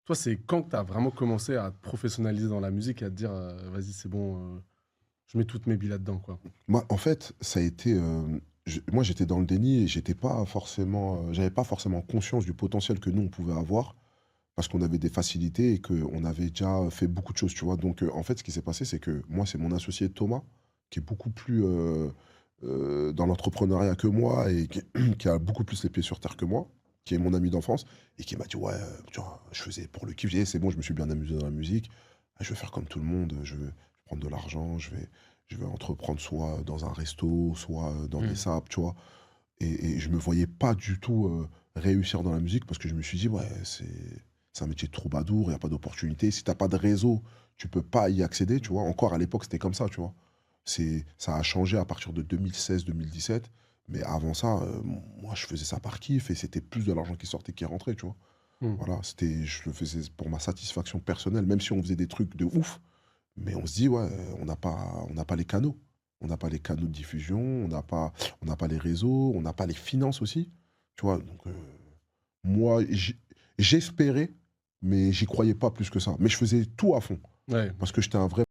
Toi, c'est quand que tu as vraiment commencé à te professionnaliser dans la musique et à te dire, vas-y, c'est bon, je mets toutes mes billes là-dedans, quoi. Moi, en fait, ça a été, moi, j'étais dans le déni et j'étais pas forcément, j'avais pas forcément conscience du potentiel que nous, on pouvait avoir parce qu'on avait des facilités et qu'on avait déjà fait beaucoup de choses, tu vois? Donc, en fait, ce qui s'est passé, c'est que moi, c'est mon associé Thomas qui est beaucoup plus, dans l'entrepreneuriat que moi et qui qui a beaucoup plus les pieds sur terre que moi, qui est mon ami d'enfance et qui m'a dit: «Ouais, tu vois, je faisais pour le kiff». J'ai dit: «C'est bon, je me suis bien amusé dans la musique. Ah, je vais faire comme tout le monde, je vais prendre de l'argent, je vais entreprendre soit dans un resto, soit, dans des Mmh. sapes», tu vois? Et je me voyais pas du tout, réussir dans la musique parce que je me suis dit: «Ouais, c'est un métier de troubadour, il y a pas d'opportunité. Si tu as pas de réseau, tu peux pas y accéder», tu vois? Encore à l'époque, c'était comme ça, tu vois? Ça a changé à partir de 2016-2017, mais avant ça, moi, je faisais ça par kiff et c'était plus de l'argent qui sortait qui rentrait, tu vois? Mmh. Voilà, je le faisais pour ma satisfaction personnelle, même si on faisait des trucs de ouf, mais on se dit: «Ouais, on n'a pas les canaux. On n'a pas les canaux de diffusion, on n'a pas les réseaux, on n'a pas les finances aussi». Tu vois? Donc, moi, j'espérais, mais j'y croyais pas plus que ça. Mais je faisais tout à fond Ouais. parce que j'étais un vrai